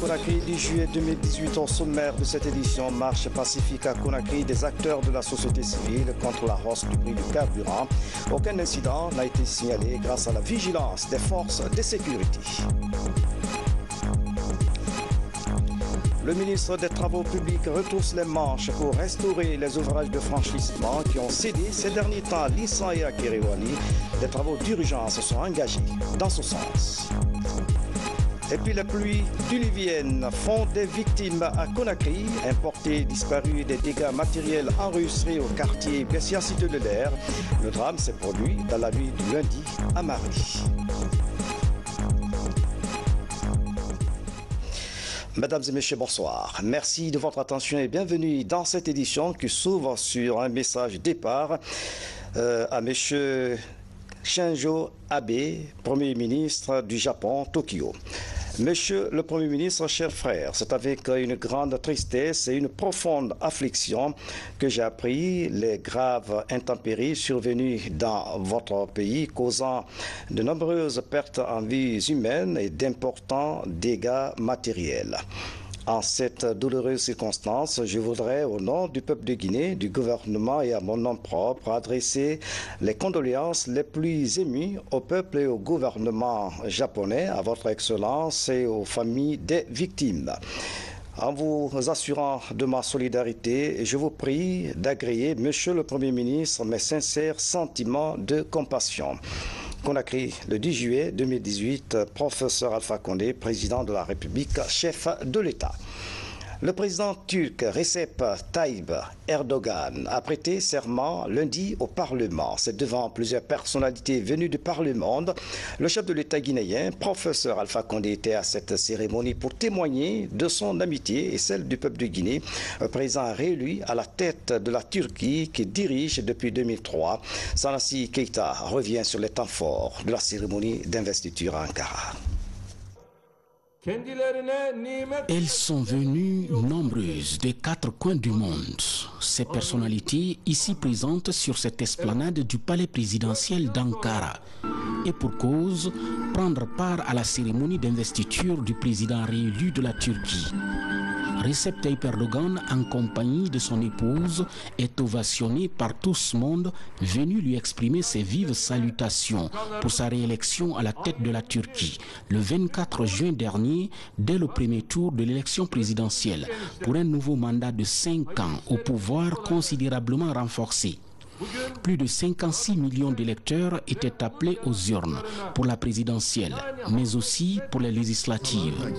Conakry, 10 juillet 2018, au sommaire de cette édition, marche pacifique à Conakry des acteurs de la société civile contre la hausse du prix du carburant. Aucun incident n'a été signalé grâce à la vigilance des forces de sécurité. Le ministre des Travaux publics retrousse les manches pour restaurer les ouvrages de franchissement qui ont cédé ces derniers temps à Lissan et à Kéréouani. Des travaux d'urgence sont engagés dans ce sens. Et puis les pluies diluviennes font des victimes à Conakry, importés, disparus, des dégâts matériels enregistrés au quartier Bessia-Cité de l'Air. Le drame s'est produit dans la nuit du lundi à mardi. Mesdames et messieurs, bonsoir. Merci de votre attention et bienvenue dans cette édition qui s'ouvre sur un message départ à monsieur Shinzo Abe, Premier ministre du Japon, Tokyo. Monsieur le Premier ministre, chers frères, c'est avec une grande tristesse et une profonde affliction que j'ai appris les graves intempéries survenues dans votre pays, causant de nombreuses pertes en vies humaines et d'importants dégâts matériels. En cette douloureuse circonstance, je voudrais, au nom du peuple de Guinée, du gouvernement et à mon nom propre, adresser les condoléances les plus émues au peuple et au gouvernement japonais, à votre Excellence et aux familles des victimes. En vous assurant de ma solidarité, je vous prie d'agréer, Monsieur le Premier ministre, mes sincères sentiments de compassion. Conakry, le 10 juillet 2018, professeur Alpha Condé, président de la République, chef de l'État. Le président turc Recep Tayyip Erdogan a prêté serment lundi au Parlement. C'est devant plusieurs personnalités venues de par le monde. Le chef de l'État guinéen, professeur Alpha Condé, était à cette cérémonie pour témoigner de son amitié et celle du peuple de Guinée, président réélu à la tête de la Turquie qui dirige depuis 2003. Sanassi Keïta revient sur les temps forts de la cérémonie d'investiture à Ankara. Elles sont venues nombreuses des 4 coins du monde. Ces personnalités ici présentes sur cette esplanade du palais présidentiel d'Ankara. Et pour cause, prendre part à la cérémonie d'investiture du président réélu de la Turquie. Recep Tayyip Erdogan, en compagnie de son épouse, est ovationné par tout ce monde venu lui exprimer ses vives salutations pour sa réélection à la tête de la Turquie le 24 juin dernier, dès le premier tour de l'élection présidentielle, pour un nouveau mandat de 5 ans au pouvoir considérablement renforcé. Plus de 56 millions d'électeurs étaient appelés aux urnes pour la présidentielle, mais aussi pour les législatives.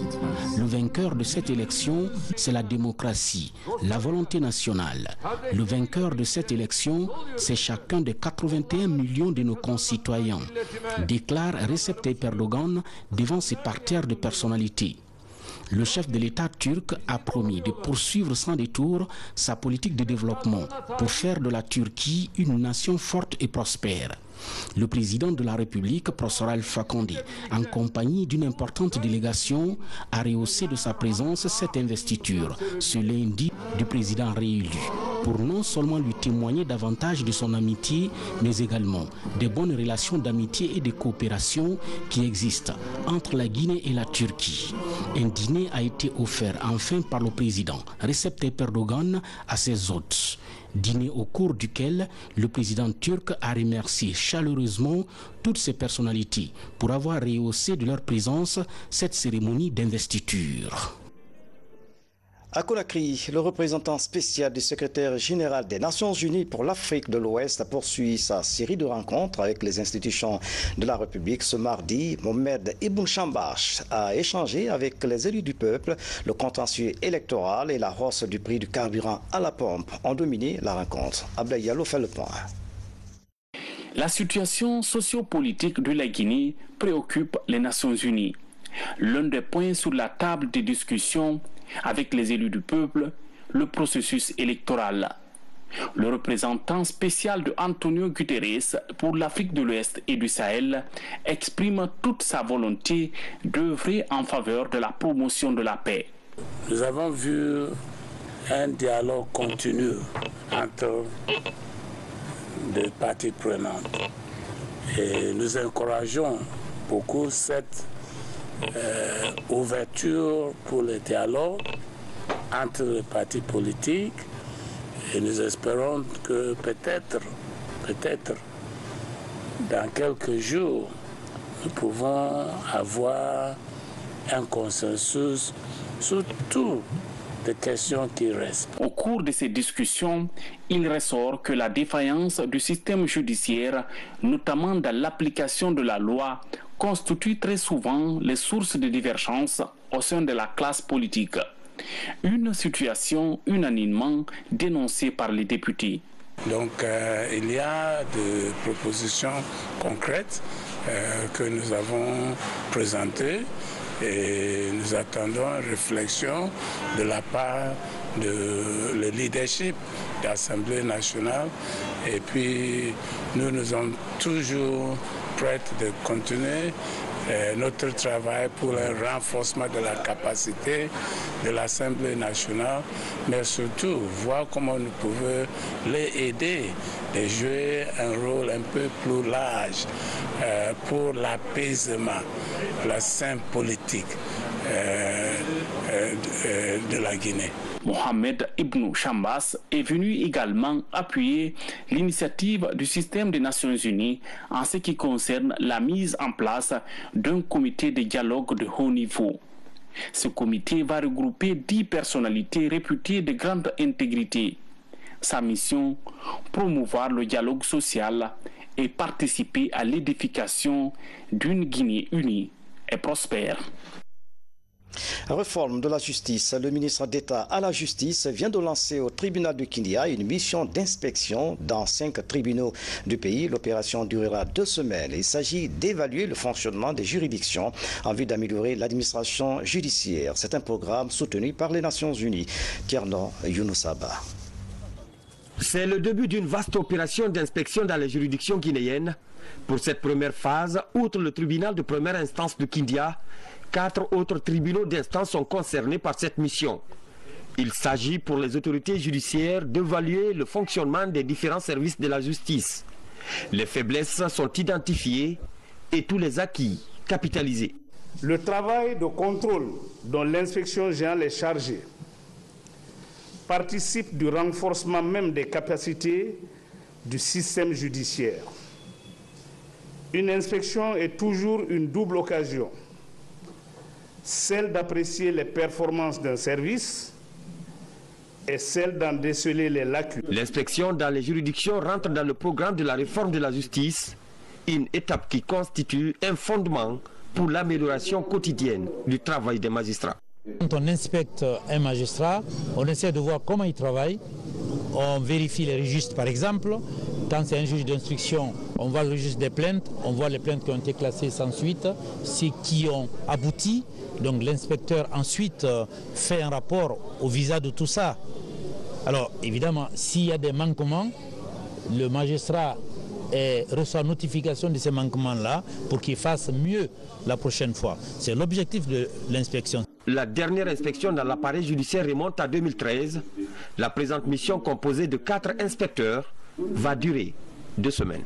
Le vainqueur de cette élection, c'est la démocratie, la volonté nationale. Le vainqueur de cette élection, c'est chacun des 81 millions de nos concitoyens, déclare Recep Tayyip Erdogan devant ses parterres de personnalités. Le chef de l'État turc a promis de poursuivre sans détour sa politique de développement pour faire de la Turquie une nation forte et prospère. Le président de la République, professeur Alpha Condé, en compagnie d'une importante délégation, a rehaussé de sa présence cette investiture, ce lundi, du président réélu, pour non seulement lui témoigner davantage de son amitié, mais également des bonnes relations d'amitié et de coopération qui existent entre la Guinée et la Turquie. Un dîner a été offert enfin par le président Recep Tayyip Erdogan à ses hôtes. Dîner au cours duquel le président turc a remercié chaleureusement toutes ces personnalités pour avoir rehaussé de leur présence cette cérémonie d'investiture. À Conakry, le représentant spécial du secrétaire général des Nations Unies pour l'Afrique de l'Ouest poursuit sa série de rencontres avec les institutions de la République. Ce mardi, Mohamed Ibn Chambash a échangé avec les élus du peuple. Le contentieux électoral et la hausse du prix du carburant à la pompe ont dominé la rencontre. Abdoulaye Diallo fait le point. La situation sociopolitique de la Guinée préoccupe les Nations Unies. L'un des points sur la table de discussion avec les élus du peuple, le processus électoral. Le représentant spécial de Antonio Guterres pour l'Afrique de l'Ouest et du Sahel exprime toute sa volonté d'œuvrer en faveur de la promotion de la paix. Nous avons vu un dialogue continu entre les parties prenantes et nous encourageons beaucoup cette ouverture pour le dialogue entre les partis politiques et nous espérons que peut-être, dans quelques jours, nous pouvons avoir un consensus sur toutes les questions qui restent. Au cours de ces discussions, il ressort que la défaillance du système judiciaire, notamment dans l'application de la loi, constitue très souvent les sources de divergence au sein de la classe politique. Une situation unanimement dénoncée par les députés. Donc il y a des propositions concrètes que nous avons présentées et nous attendons une réflexion de la part de le leadership de l'Assemblée nationale et puis nous sommes toujours prêts de continuer notre travail pour le renforcement de la capacité de l'Assemblée nationale, mais surtout voir comment nous pouvons les aider de jouer un rôle un peu plus large pour l'apaisement, la scène politique de la Guinée. Mohamed Ibn Chambas est venu également appuyer l'initiative du système des Nations Unies en ce qui concerne la mise en place d'un comité de dialogue de haut niveau. Ce comité va regrouper 10 personnalités réputées de grande intégrité. Sa mission, promouvoir le dialogue social et participer à l'édification d'une Guinée unie et prospère. Réforme de la justice. Le ministre d'État à la justice vient de lancer au tribunal de Kindia une mission d'inspection dans 5 tribunaux du pays. L'opération durera 2 semaines. Il s'agit d'évaluer le fonctionnement des juridictions en vue d'améliorer l'administration judiciaire. C'est un programme soutenu par les Nations Unies. Tierno Younoussaba. C'est le début d'une vaste opération d'inspection dans les juridictions guinéennes. Pour cette première phase, outre le tribunal de première instance de Kindia, 4 autres tribunaux d'instance sont concernés par cette mission. Il s'agit pour les autorités judiciaires d'évaluer le fonctionnement des différents services de la justice. Les faiblesses sont identifiées et tous les acquis capitalisés. Le travail de contrôle dont l'inspection générale est chargée participe du renforcement même des capacités du système judiciaire. Une inspection est toujours une double occasion. Celle d'apprécier les performances d'un service et celle d'en déceler les lacunes. L'inspection dans les juridictions rentre dans le programme de la réforme de la justice, une étape qui constitue un fondement pour l'amélioration quotidienne du travail des magistrats. Quand on inspecte un magistrat, on essaie de voir comment il travaille, on vérifie les registres par exemple. Quand c'est un juge d'instruction, on voit le registre des plaintes, on voit les plaintes qui ont été classées sans suite, ceux qui ont abouti. Donc l'inspecteur ensuite fait un rapport au visa de tout ça. Alors évidemment, s'il y a des manquements, le magistrat reçoit notification de ces manquements-là pour qu'il fasse mieux la prochaine fois. C'est l'objectif de l'inspection. La dernière inspection dans l'appareil judiciaire remonte à 2013. La présente mission composée de 4 inspecteurs va durer 2 semaines.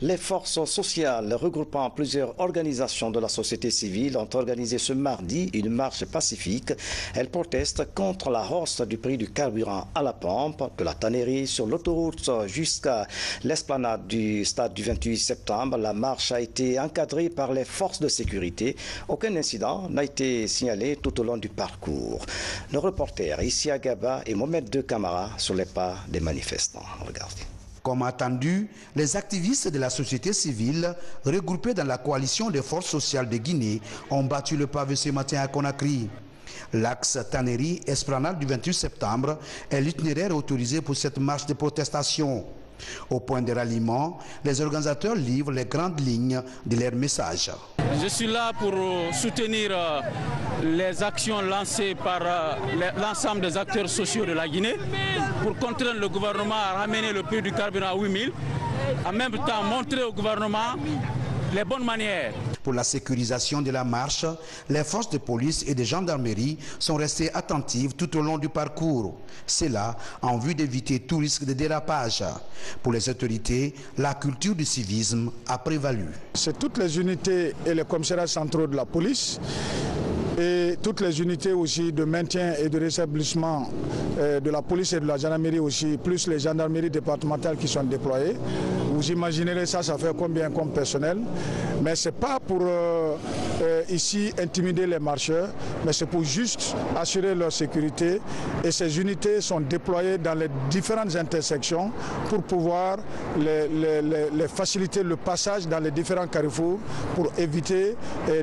Les forces sociales regroupant plusieurs organisations de la société civile ont organisé ce mardi une marche pacifique. Elles protestent contre la hausse du prix du carburant à la pompe, de la tannerie sur l'autoroute jusqu'à l'esplanade du stade du 28 septembre. La marche a été encadrée par les forces de sécurité. Aucun incident n'a été signalé tout au long du parcours. Nos reporters ici à Gaba et Mohamed De Camara sur les pas des manifestants. Regardez. Comme attendu, les activistes de la société civile, regroupés dans la coalition des forces sociales de Guinée, ont battu le pavé ce matin à Conakry. L'axe Tannerie-Esplanade du 28 septembre est l'itinéraire autorisé pour cette marche de protestation. Au point de ralliement, les organisateurs livrent les grandes lignes de leur message. Je suis là pour soutenir les actions lancées par l'ensemble des acteurs sociaux de la Guinée pour contraindre le gouvernement à ramener le prix du carburant à 8 000, en même temps montrer au gouvernement les bonnes manières. Pour la sécurisation de la marche, les forces de police et de gendarmerie sont restées attentives tout au long du parcours. C'est là en vue d'éviter tout risque de dérapage. Pour les autorités, la culture du civisme a prévalu. C'est toutes les unités et les commissariats centraux de la police et toutes les unités aussi de maintien et de rétablissement de la police et de la gendarmerie aussi, plus les gendarmeries départementales qui sont déployées. Vous imaginerez ça fait combien comme personnel, mais ce n'est pas pour ici intimider les marcheurs, mais c'est pour juste assurer leur sécurité, et ces unités sont déployées dans les différentes intersections pour pouvoir les faciliter le passage dans les différents carrefours pour éviter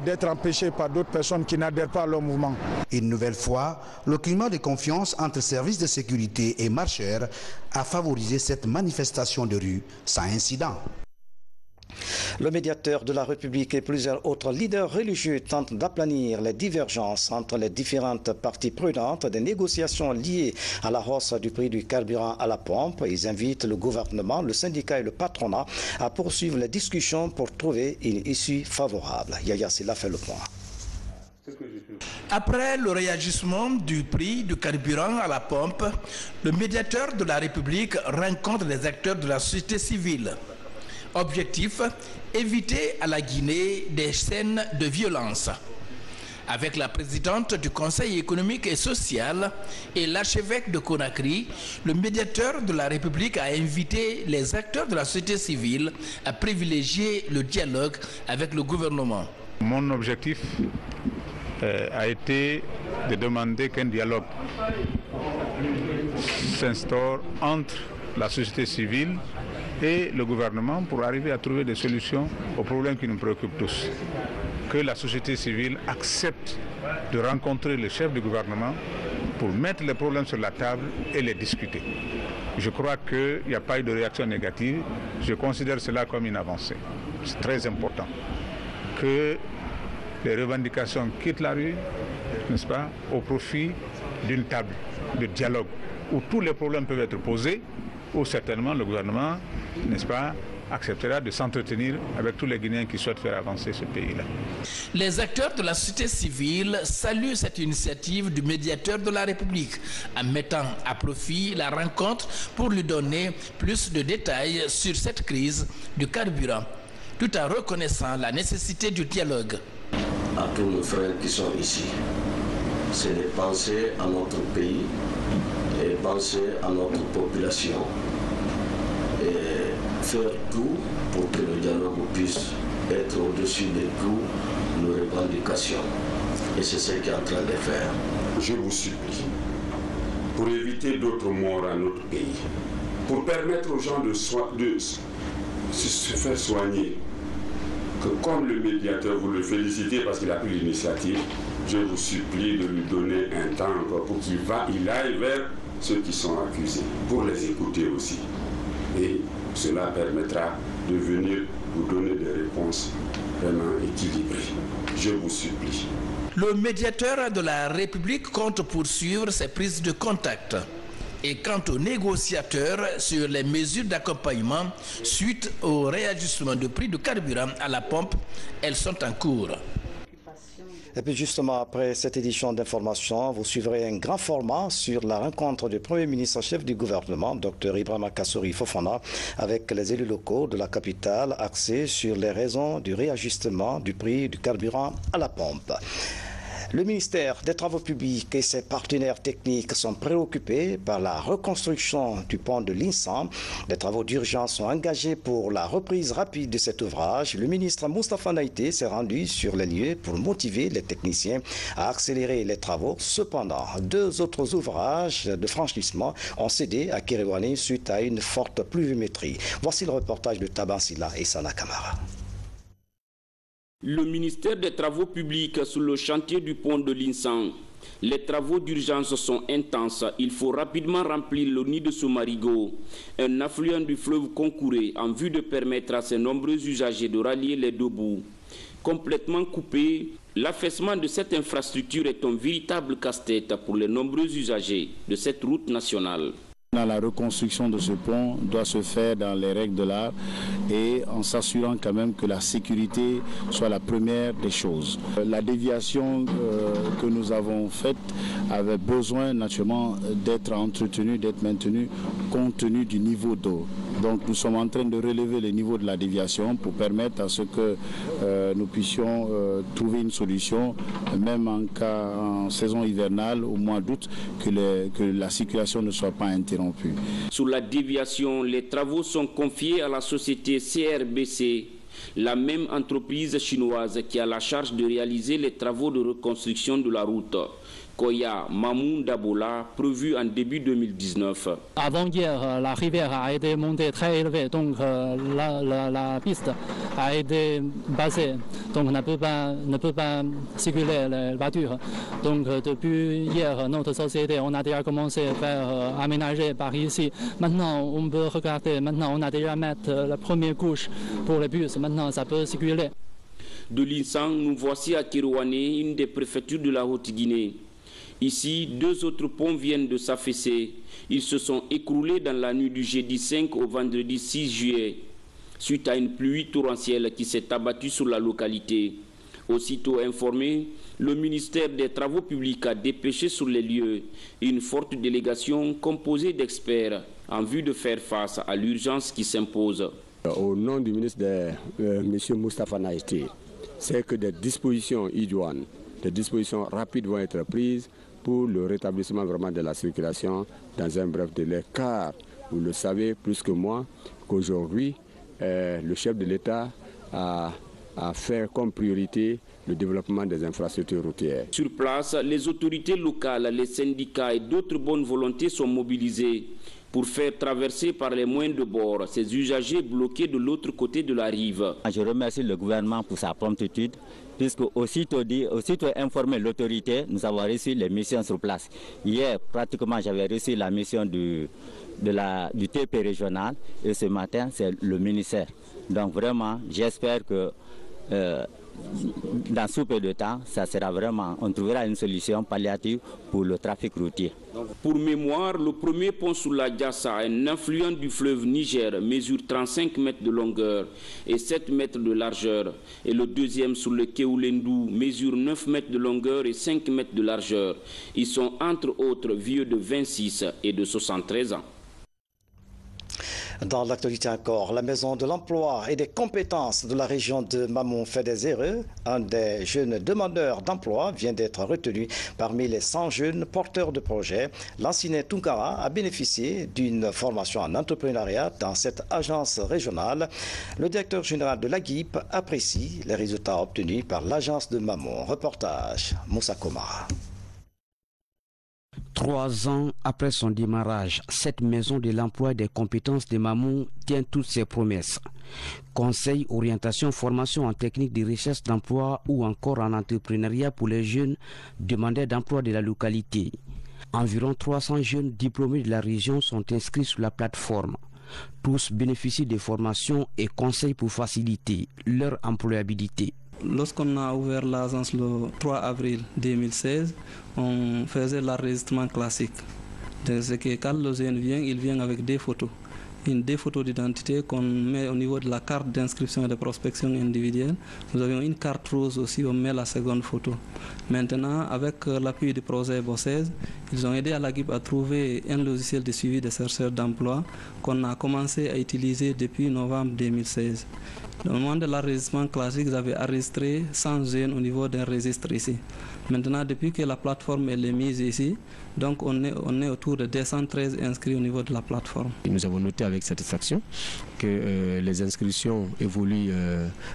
d'être empêchés par d'autres personnes qui n'adhèrent pas à leur mouvement. Une nouvelle fois, le climat de confiance entre services de sécurité et marcheurs a favorisé cette manifestation de rue sans incident. Le médiateur de la République et plusieurs autres leaders religieux tentent d'aplanir les divergences entre les différentes parties prenantes des négociations liées à la hausse du prix du carburant à la pompe. Ils invitent le gouvernement, le syndicat et le patronat à poursuivre les discussions pour trouver une issue favorable. Yaya Silla fait le point. Après le réajustement du prix du carburant à la pompe, le médiateur de la République rencontre les acteurs de la société civile. Objectif, éviter à la Guinée des scènes de violence. Avec la présidente du Conseil économique et social et l'archevêque de Conakry, le médiateur de la République a invité les acteurs de la société civile à privilégier le dialogue avec le gouvernement. Mon objectif a été de demander qu'un dialogue s'instaure entre la société civile et le gouvernement pour arriver à trouver des solutions aux problèmes qui nous préoccupent tous. Que la société civile accepte de rencontrer le chef du gouvernement pour mettre les problèmes sur la table et les discuter. Je crois qu'il n'y a pas eu de réaction négative. Je considère cela comme une avancée. C'est très important que les revendications quittent la rue, n'est-ce pas, au profit d'une table de dialogue où tous les problèmes peuvent être posés, où certainement le gouvernement, n'est-ce pas, acceptera de s'entretenir avec tous les Guinéens qui souhaitent faire avancer ce pays-là. Les acteurs de la société civile saluent cette initiative du médiateur de la République en mettant à profit la rencontre pour lui donner plus de détails sur cette crise du carburant, tout en reconnaissant la nécessité du dialogue. À tous nos frères qui sont ici, c'est de penser à notre pays et penser à notre population et faire tout pour que le dialogue puisse être au-dessus de toutes nos revendications. Et c'est ce qu'il est en train de faire. Je vous supplie, pour éviter d'autres morts à notre pays, pour permettre aux gens de se faire soigner, que comme le médiateur, vous le félicitez parce qu'il a pris l'initiative, je vous supplie de lui donner un temps pour qu'il aille vers ceux qui sont accusés, pour les écouter aussi. Et cela permettra de venir vous donner des réponses vraiment équilibrées. Je vous supplie. Le médiateur de la République compte poursuivre ses prises de contact. Et quant aux négociateurs sur les mesures d'accompagnement suite au réajustement du prix du carburant à la pompe, elles sont en cours. Et puis justement, après cette édition d'information, vous suivrez un grand format sur la rencontre du Premier ministre chef du gouvernement, Dr Ibrahima Kassory Fofana, avec les élus locaux de la capitale, axés sur les raisons du réajustement du prix du carburant à la pompe. Le ministère des Travaux publics et ses partenaires techniques sont préoccupés par la reconstruction du pont de l'Insan. Des travaux d'urgence sont engagés pour la reprise rapide de cet ouvrage. Le ministre Moustapha Naïté s'est rendu sur les lieux pour motiver les techniciens à accélérer les travaux. Cependant, 2 autres ouvrages de franchissement ont cédé à Kéréouane suite à une forte pluviométrie. Voici le reportage de Tabansila et Sana Kamara. Le ministère des Travaux publics sur le chantier du pont de l'Insan. Les travaux d'urgence sont intenses. Il faut rapidement remplir le nid de ce marigot, un affluent du fleuve Concouré, en vue de permettre à ses nombreux usagers de rallier les 2 bouts. Complètement coupé, l'affaissement de cette infrastructure est un véritable casse-tête pour les nombreux usagers de cette route nationale. La reconstruction de ce pont doit se faire dans les règles de l'art et en s'assurant quand même que la sécurité soit la première des choses. La déviation que nous avons faite avait besoin naturellement d'être entretenue, d'être maintenue compte tenu du niveau d'eau. Donc nous sommes en train de relever le niveau de la déviation pour permettre à ce que nous puissions trouver une solution, même en saison hivernale, au mois d'août, que la circulation ne soit pas interrompue. Sur la déviation, les travaux sont confiés à la société CRBC, la même entreprise chinoise qui a la charge de réaliser les travaux de reconstruction de la route. Koya Mamoun Dabola, prévu en début 2019. Avant hier, la rivière a été montée très élevée, donc la piste a été bassée, donc ne peut pas circuler les voitures. Donc depuis hier, notre société, on a déjà commencé à faire aménager par ici. Maintenant, on peut regarder, maintenant on a déjà mis la première couche pour les bus, maintenant ça peut circuler. De l'Insang, nous voici à Kirouane, une des préfectures de la Haute-Guinée. Ici, 2 autres ponts viennent de s'affaisser. Ils se sont écroulés dans la nuit du jeudi 5 au vendredi 6 juillet, suite à une pluie torrentielle qui s'est abattue sur la localité. Aussitôt informé, le ministère des Travaux publics a dépêché sur les lieux une forte délégation composée d'experts en vue de faire face à l'urgence qui s'impose. Au nom du ministre M. Moustapha Naïti, c'est que des dispositions idoines, des dispositions rapides vont être prises pour le rétablissement vraiment de la circulation dans un bref délai, car vous le savez plus que moi qu'aujourd'hui le chef de l'État a fait comme priorité le développement des infrastructures routières. Sur place, les autorités locales, les syndicats et d'autres bonnes volontés sont mobilisés pour faire traverser par les moyens de bord ces usagers bloqués de l'autre côté de la rive. Je remercie le gouvernement pour sa promptitude, puisque aussitôt informé l'autorité, nous avons reçu les missions sur place. Hier, pratiquement, j'avais reçu la mission du TP régional et ce matin, c'est le ministère. Donc vraiment, j'espère que dans sous peu de temps, ça sera vraiment, on trouvera une solution palliative pour le trafic routier. Pour mémoire, le premier pont sur la Diassa, un affluent du fleuve Niger, mesure 35 mètres de longueur et 7 mètres de largeur. Et le deuxième sur le Keoulendou mesure 9 mètres de longueur et 5 mètres de largeur. Ils sont entre autres vieux de 26 et de 73 ans. Dans l'actualité encore, la Maison de l'Emploi et des compétences de la région de Mamon-Fédé-Zéreux, un des jeunes demandeurs d'emploi vient d'être retenu parmi les 100 jeunes porteurs de projets. L'ancien Tunkara a bénéficié d'une formation en entrepreneuriat dans cette agence régionale. Le directeur général de l'AGIP apprécie les résultats obtenus par l'agence de Mamon. Reportage Moussa Komara. 3 ans après son démarrage, cette maison de l'emploi et des compétences de Mamon tient toutes ses promesses. Conseil, orientation, formation en technique de recherche d'emploi ou encore en entrepreneuriat pour les jeunes demandeurs d'emploi de la localité. Environ 300 jeunes diplômés de la région sont inscrits sur la plateforme. Tous bénéficient de formations et conseils pour faciliter leur employabilité. Lorsqu'on a ouvert l'agence le 3 avril 2016, on faisait l'enregistrement classique. C'est que quand le jeune vient, il vient avec des photos. Des photos d'identité qu'on met au niveau de la carte d'inscription et de prospection individuelle. Nous avions une carte rose aussi, on met la seconde photo. Maintenant, avec l'appui du projet Bossez, ils ont aidé à l'AGIP à trouver un logiciel de suivi des chercheurs d'emploi qu'on a commencé à utiliser depuis novembre 2016. Au moment de l'enregistrement classique, vous avez enregistré 100 jeunes au niveau d'un registre ici. Maintenant, depuis que la plateforme est mise ici, donc on est autour de 213 inscrits au niveau de la plateforme. Nous avons noté avec satisfaction que les inscriptions évoluent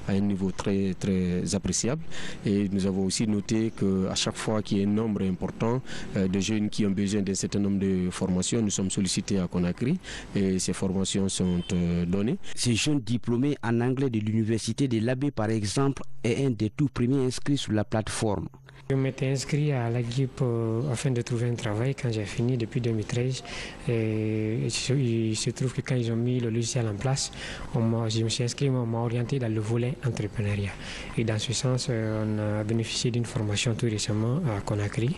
à un niveau très, très appréciable. Et nous avons aussi noté qu'à chaque fois qu'il y a un nombre important de jeunes qui ont besoin d'un certain nombre de formations, nous sommes sollicités à Conakry et ces formations sont données. Ces jeunes diplômés en anglais de l'université de l'Abbé, par exemple, est un des tout premiers inscrits sur la plateforme. Je m'étais inscrit à l'AGIP afin de trouver un travail quand j'ai fini depuis 2013. Et il se trouve que quand ils ont mis le logiciel en place, je me suis inscrit, on m'a orienté dans le volet entrepreneuriat. Et dans ce sens, on a bénéficié d'une formation tout récemment à Conakry.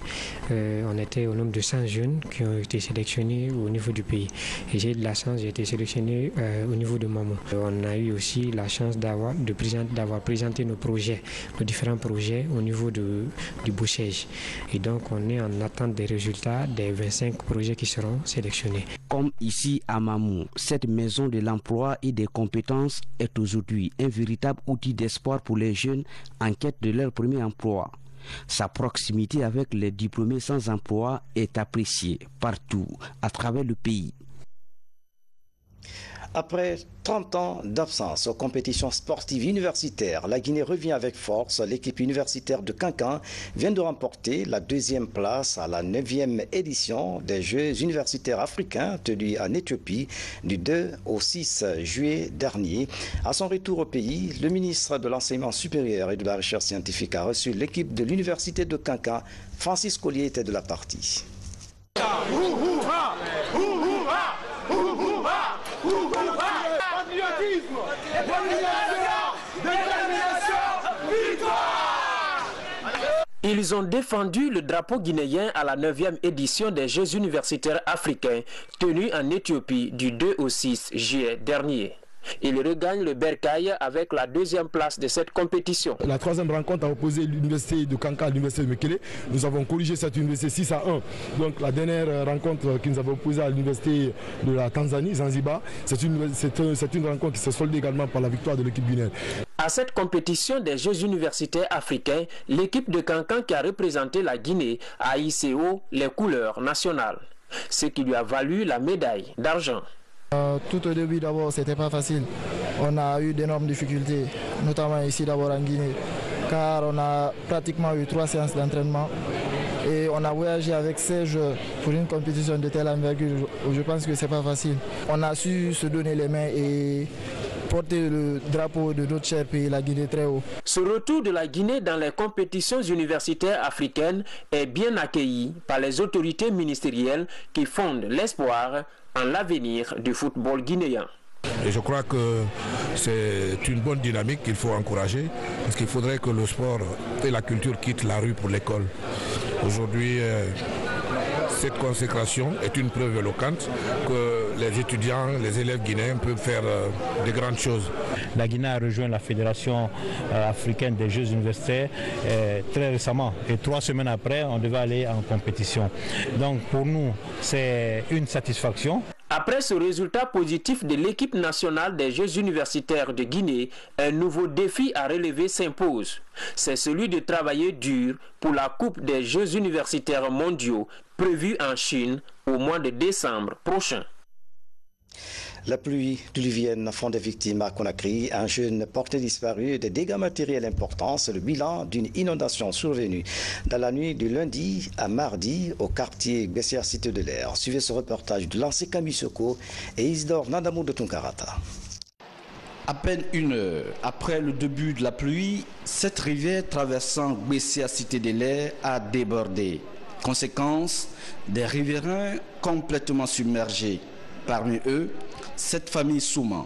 On était au nombre de 100 jeunes qui ont été sélectionnés au niveau du pays. Et j'ai eu de la chance, j'ai été sélectionné au niveau de Mamou. On a eu aussi la chance d'avoir présenté nos projets, nos différents projets au niveau du bouchage. Et donc on est en attente des résultats des 25 projets qui seront sélectionnés. Comme ici à Mamou, cette maison de l'emploi et des compétences est aujourd'hui un véritable outil d'espoir pour les jeunes en quête de leur premier emploi. Sa proximité avec les diplômés sans emploi est appréciée partout à travers le pays. Après 30 ans d'absence aux compétitions sportives universitaires, la Guinée revient avec force. L'équipe universitaire de Kankan vient de remporter la 2e place à la 9e édition des Jeux universitaires africains tenus en Éthiopie du 2 au 6 juillet dernier. À son retour au pays, le ministre de l'Enseignement supérieur et de la Recherche scientifique a reçu l'équipe de l'université de Kankan. Francis Collier était de la partie. Ils ont défendu le drapeau guinéen à la 9e édition des Jeux universitaires africains tenus en Éthiopie du 2 au 6 juillet dernier. Ils regagnent le Bercail avec la 2e place de cette compétition. La 3e rencontre a opposé l'université de Kankan à l'université de Mekele. Nous avons corrigé cette université 6-1. Donc la dernière rencontre qui nous avait opposée à l'université de la Tanzanie, Zanzibar, c'est une rencontre qui s'est soldée également par la victoire de l'équipe guinéenne. À cette compétition des Jeux universitaires africains, l'équipe de Kankan qui a représenté la Guinée a hissé haut les couleurs nationales, ce qui lui a valu la médaille d'argent. Tout au début d'abord c'était pas facile, on a eu d'énormes difficultés, notamment ici d'abord en Guinée, car on a pratiquement eu 3 séances d'entraînement et on a voyagé avec 16 joueurs pour une compétition de telle envergure. Je pense que c'est pas facile. On a su se donner les mains et porter le drapeau de notre cher pays, la Guinée, très haut. Ce retour de la Guinée dans les compétitions universitaires africaines est bien accueilli par les autorités ministérielles qui fondent l'espoir en l'avenir du football guinéen. Et je crois que c'est une bonne dynamique qu'il faut encourager, parce qu'il faudrait que le sport et la culture quittent la rue pour l'école. Aujourd'hui, cette consécration est une preuve éloquente que les étudiants, les élèves guinéens peuvent faire de grandes choses. La Guinée a rejoint la Fédération africaine des Jeux universitaires très récemment. Et 3 semaines après, on devait aller en compétition. Donc pour nous, c'est une satisfaction. Après ce résultat positif de l'équipe nationale des Jeux universitaires de Guinée, un nouveau défi à relever s'impose. C'est celui de travailler dur pour la Coupe des Jeux universitaires mondiaux prévue en Chine au mois de décembre prochain. La pluie diluvienne font des victimes à Conakry. Un jeune porté disparu, des dégâts matériels importants. C'est le bilan d'une inondation survenue dans la nuit du lundi à mardi au quartier Bessière Cité de l'Air. Suivez ce reportage de Lancé Kamisoko et Isidore Nandamou de Tunkarata. À peine 1 heure après le début de la pluie, cette rivière traversant Bessière Cité de l'Air a débordé. Conséquence, des riverains complètement submergés. Parmi eux, cette famille Souma.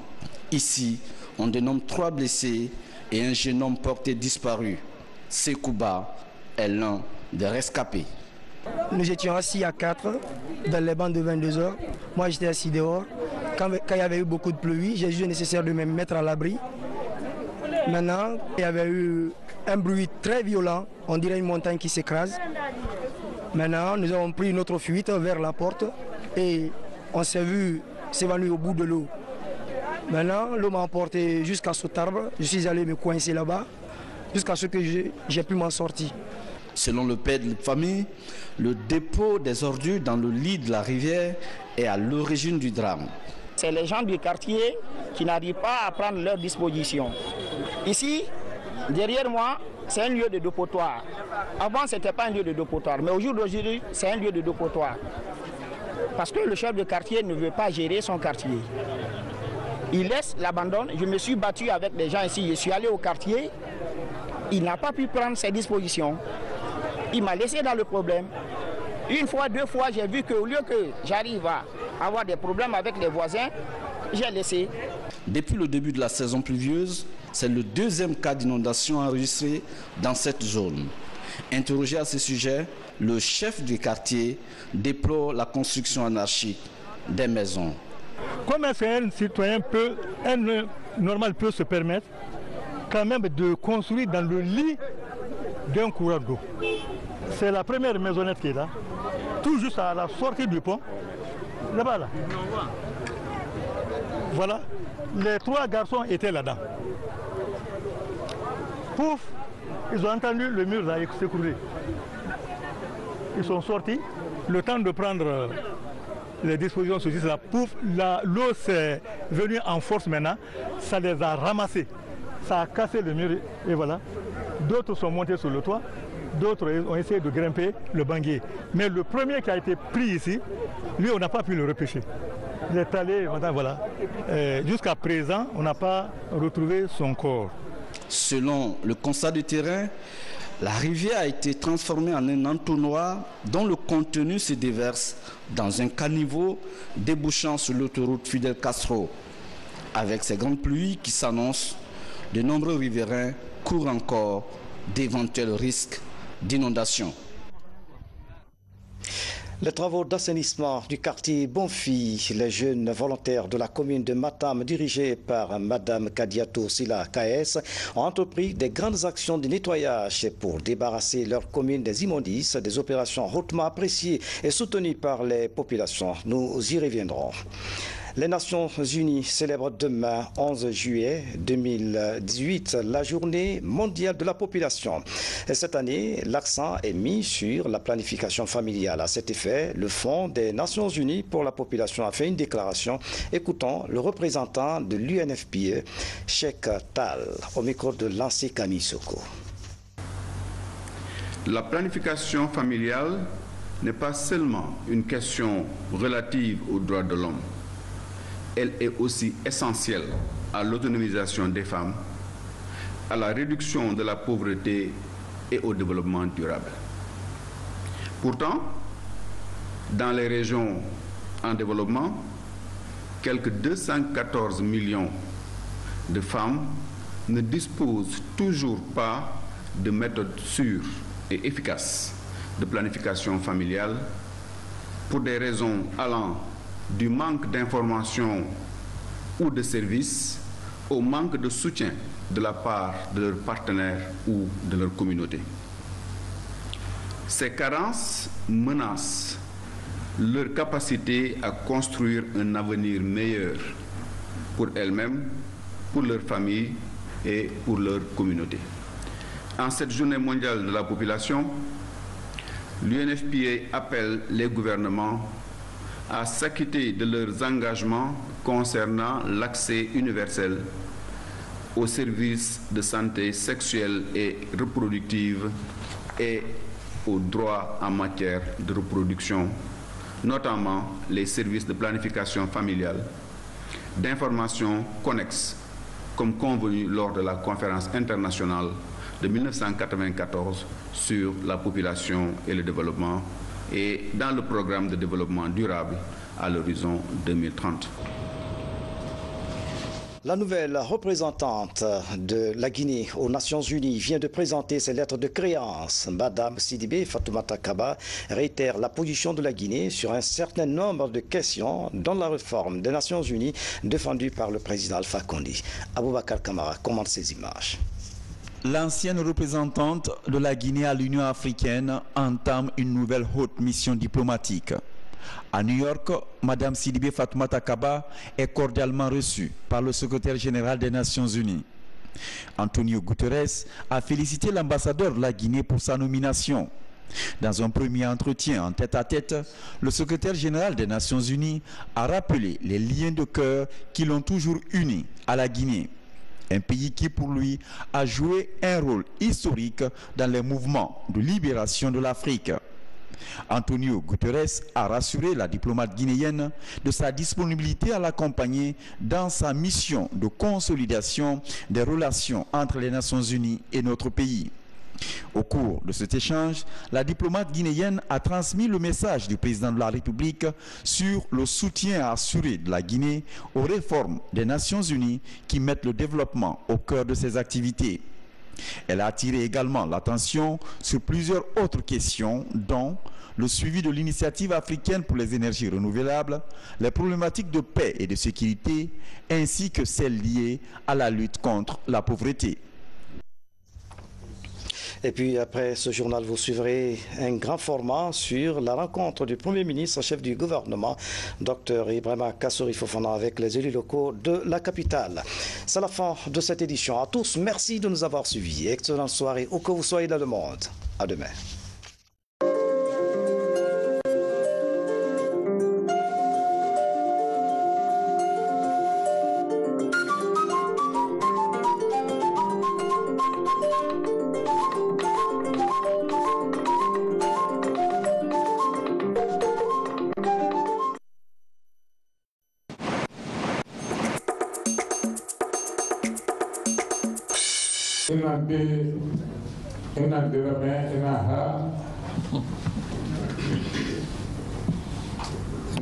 Ici, on dénomme 3 blessés et un jeune homme porté disparu. Sekouba est l'un des rescapés. Nous étions assis à 4 dans les bancs de 22 heures. Moi, j'étais assis dehors. Quand il y avait eu beaucoup de pluie, j'ai jugé nécessaire de me mettre à l'abri. Maintenant, il y avait eu un bruit très violent. On dirait une montagne qui s'écrase. Maintenant, nous avons pris notre fuite vers la porte et on s'est vu s'évanouir au bout de l'eau. Maintenant, l'eau m'a emporté jusqu'à cet arbre. Je suis allé me coincer là-bas jusqu'à ce que j'ai pu m'en sortir. Selon le père de la famille, le dépôt des ordures dans le lit de la rivière est à l'origine du drame. C'est les gens du quartier qui n'arrivent pas à prendre leurs dispositions. Ici, derrière moi, c'est un lieu de dépotoir. Avant, ce n'était pas un lieu de dépotoir, mais aujourd'hui, c'est un lieu de dépotoir. Parce que le chef de quartier ne veut pas gérer son quartier. Il laisse, l'abandonne. Je me suis battu avec des gens ici. Je suis allé au quartier. Il n'a pas pu prendre ses dispositions. il m'a laissé dans le problème. Une fois, deux fois, j'ai vu qu'au lieu que j'arrive à avoir des problèmes avec les voisins, j'ai laissé. Depuis le début de la saison pluvieuse, c'est le deuxième cas d'inondation enregistré dans cette zone. Interrogé à ce sujet, le chef du quartier déplore la construction anarchique des maisons. Comment est-ce qu'un citoyen peut, normal peut se permettre quand même de construire dans le lit d'un courant d'eau? C'est la première maisonnette qui est là, tout juste à la sortie du pont, là-bas là. Voilà, les trois garçons étaient là-dedans. Pouf, ils ont entendu le mur là s'écrouler. Ils sont sortis, le temps de prendre les dispositions sur cela. Pouf, l'eau s'est venue en force maintenant, ça les a ramassés. Ça a cassé le mur et voilà. D'autres sont montés sur le toit, d'autres ont essayé de grimper le banquier. Mais le premier qui a été pris ici, lui, on n'a pas pu le repêcher. Il est allé, voilà. Jusqu'à présent, on n'a pas retrouvé son corps. Selon le constat du terrain, la rivière a été transformée en un entonnoir dont le contenu se déverse dans un caniveau débouchant sur l'autoroute Fidel Castro. Avec ces grandes pluies qui s'annoncent, de nombreux riverains courent encore d'éventuels risques d'inondation. Les travaux d'assainissement du quartier Bonfi, les jeunes volontaires de la commune de Matam, dirigés par Mme Kadiatou Sila KS, ont entrepris des grandes actions de nettoyage pour débarrasser leur commune des immondices, des opérations hautement appréciées et soutenues par les populations. Nous y reviendrons. Les Nations Unies célèbrent demain, 11 juillet 2018, la journée mondiale de la population. Et cette année, l'accent est mis sur la planification familiale. À cet effet, le Fonds des Nations Unies pour la population a fait une déclaration. Écoutons le représentant de l'UNFPA, Cheikh Tal, au micro de Lancé Camille Soko. La planification familiale n'est pas seulement une question relative aux droits de l'homme. Elle est aussi essentielle à l'autonomisation des femmes, à la réduction de la pauvreté et au développement durable. Pourtant, dans les régions en développement, quelques 214 millions de femmes ne disposent toujours pas de méthodes sûres et efficaces de planification familiale pour des raisons allant du manque d'informations ou de services au manque de soutien de la part de leurs partenaires ou de leur communauté. Ces carences menacent leur capacité à construire un avenir meilleur pour elles-mêmes, pour leur famille et pour leur communauté. En cette journée mondiale de la population, l'UNFPA appelle les gouvernements à s'acquitter de leurs engagements concernant l'accès universel aux services de santé sexuelle et reproductive et aux droits en matière de reproduction, notamment les services de planification familiale, d'information connexes, comme convenu lors de la conférence internationale de 1994 sur la population et le développement et dans le programme de développement durable à l'horizon 2030. La nouvelle représentante de la Guinée aux Nations Unies vient de présenter ses lettres de créance. Madame Sidibé Fatoumata Kaba réitère la position de la Guinée sur un certain nombre de questions dans la réforme des Nations Unies défendue par le président Alpha Condé. Aboubakar Kamara commente ces images. L'ancienne représentante de la Guinée à l'Union africaine entame une nouvelle haute mission diplomatique. À New York, Mme Sidibé Fatoumata Kaba est cordialement reçue par le secrétaire général des Nations Unies. Antonio Guterres a félicité l'ambassadeur de la Guinée pour sa nomination. Dans un premier entretien en tête-à-tête, le secrétaire général des Nations Unies a rappelé les liens de cœur qui l'ont toujours uni à la Guinée. Un pays qui, pour lui, a joué un rôle historique dans les mouvements de libération de l'Afrique. Antonio Guterres a rassuré la diplomate guinéenne de sa disponibilité à l'accompagner dans sa mission de consolidation des relations entre les Nations Unies et notre pays. Au cours de cet échange, la diplomate guinéenne a transmis le message du président de la République sur le soutien à assurer de la Guinée aux réformes des Nations Unies qui mettent le développement au cœur de ses activités. Elle a attiré également l'attention sur plusieurs autres questions, dont le suivi de l'initiative africaine pour les énergies renouvelables, les problématiques de paix et de sécurité, ainsi que celles liées à la lutte contre la pauvreté. Et puis après ce journal, vous suivrez un grand format sur la rencontre du Premier ministre, chef du gouvernement, Dr Ibrahima Kassory Fofana, avec les élus locaux de la capitale. C'est la fin de cette édition. À tous, merci de nous avoir suivis. Excellente soirée où que vous soyez dans le monde. À demain.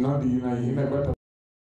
Not the